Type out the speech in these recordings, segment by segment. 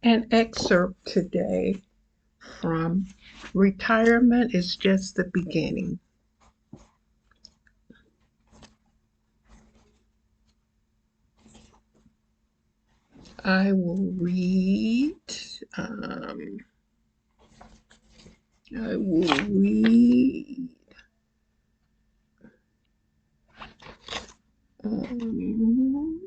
An excerpt today from Retirement is Just the Beginning. I will read. Um, I will read. Um,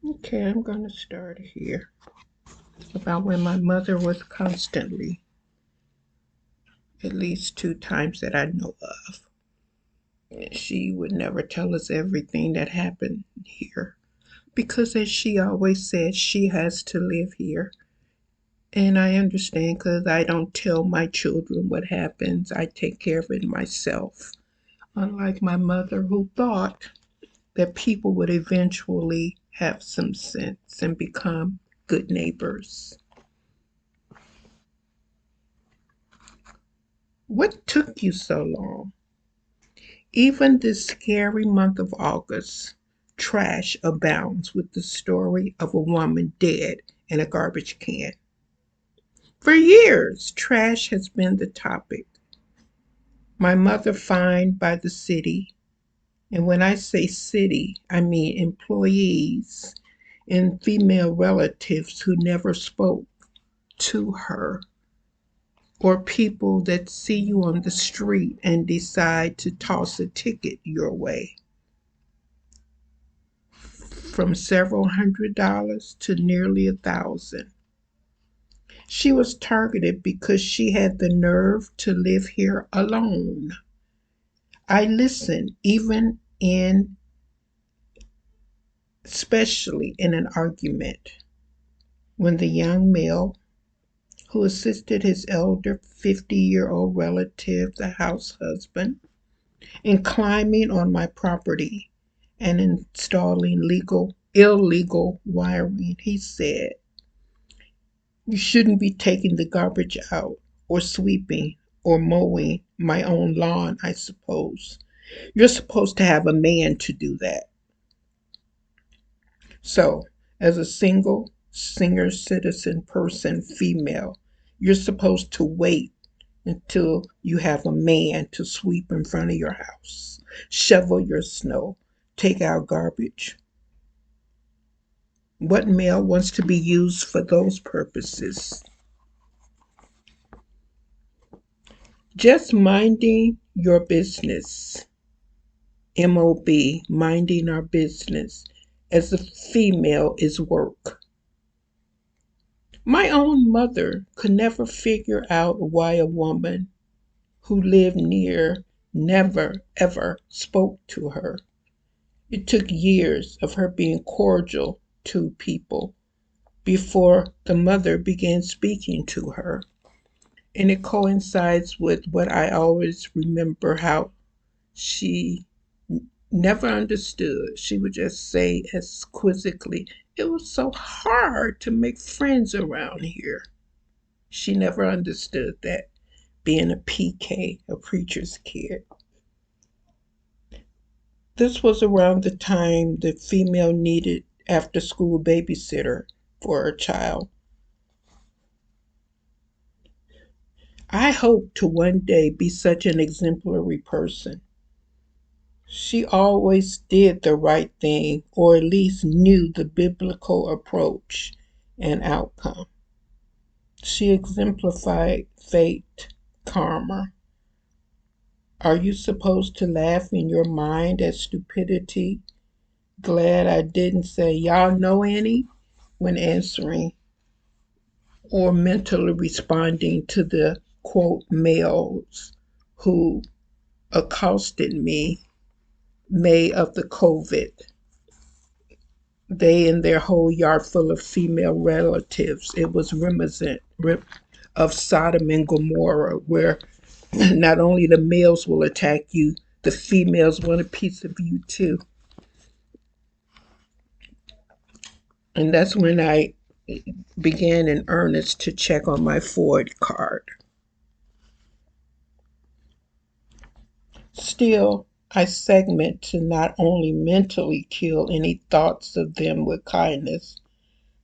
okay, I'm going to start here. About when my mother was constantly, at least 2 times that I know of. She would never tell us everything that happened here because, as she always said, she has to live here. And I understand because I don't tell my children what happens. I take care of it myself. Unlike my mother, who thought that people would eventually have some sense and become good neighbors. What took you so long? Even this scary month of August, trash abounds with the story of a woman dead in a garbage can. For years, trash has been the topic. My mother fined by the city, and when I say city, I mean employees and female relatives who never spoke to her, or people that see you on the street and decide to toss a ticket your way. From several $100s to nearly 1,000. She was targeted because she had the nerve to live here alone. I listened, even in, especially in an argument, when the young male who assisted his elder 50-year-old relative, the house husband, in climbing on my property and installing illegal wiring, he said, "You shouldn't be taking the garbage out or sweeping or mowing my own lawn, I suppose. You're supposed to have a man to do that." So, as a single, senior citizen person, female, you're supposed to wait until you have a man to sweep in front of your house, shovel your snow, take out garbage. What male wants to be used for those purposes? Just minding your business. MOB, minding our business, as a female is work. My own mother could never figure out why a woman who lived near never ever spoke to her. It took years of her being cordial to people before the mother began speaking to her. And it coincides with what I always remember, how she never understood. She would just say as quizzically, "It was so hard to make friends around here." She never understood that, being a PK, a preacher's kid. This was around the time the female needed after school babysitter for her child. I hope to one day be such an exemplary person. She always did the right thing, or at least knew the biblical approach and outcome. She exemplified fate, karma. Are you supposed to laugh in your mind at stupidity? Glad I didn't say, "Y'all know any?" when answering or mentally responding to the quote males who accosted me May of the COVID. They and their whole yard full of female relatives. It was reminiscent of Sodom and Gomorrah, where not only the males will attack you, the females want a piece of you too. And that's when I began in earnest to check on my Ford card. Still, I segment to not only mentally kill any thoughts of them with kindness,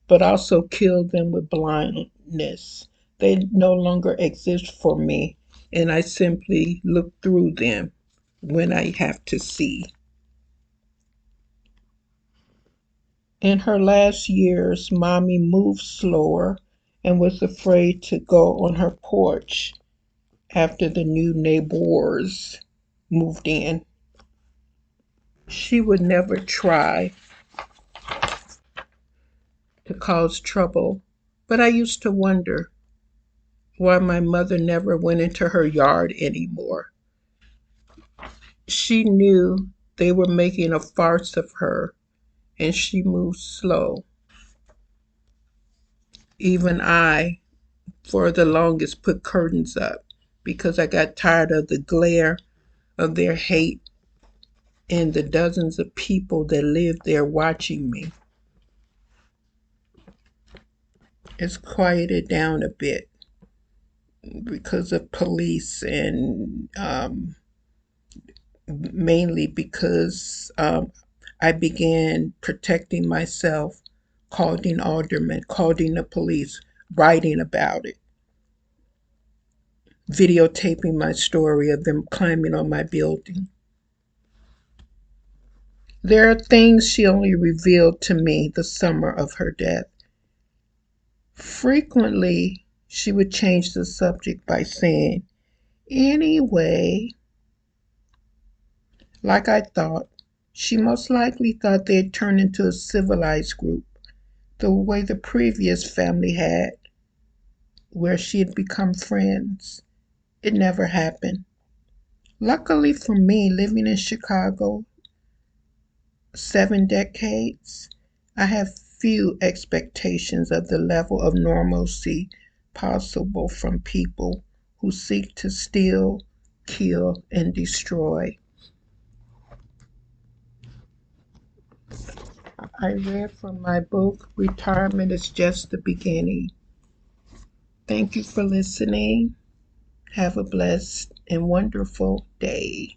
but also kill them with blindness. They no longer exist for me, and I simply look through them when I have to see. In her last years, Mommy moved slower and was afraid to go on her porch after the new neighbors moved in. She would never try to cause trouble, but I used to wonder why my mother never went into her yard anymore. She knew they were making a farce of her, and she moved slow. Even I, for the longest, put curtains up because I got tired of the glare of their hate and the dozens of people that lived there watching me. It's quieted down a bit because of police and mainly because I began protecting myself, calling aldermen, calling the police, writing about it, videotaping my story of them climbing on my building. There are things she only revealed to me the summer of her death. Frequently, she would change the subject by saying, anyway, like I thought. She most likely thought they had turned into a civilized group, the way the previous family had, where she had become friends. It never happened. Luckily for me, living in Chicago 7 decades, I have few expectations of the level of normalcy possible from people who seek to steal, kill, and destroy. I read from my book, Retirement is Just the Beginning. Thank you for listening. Have a blessed and wonderful day.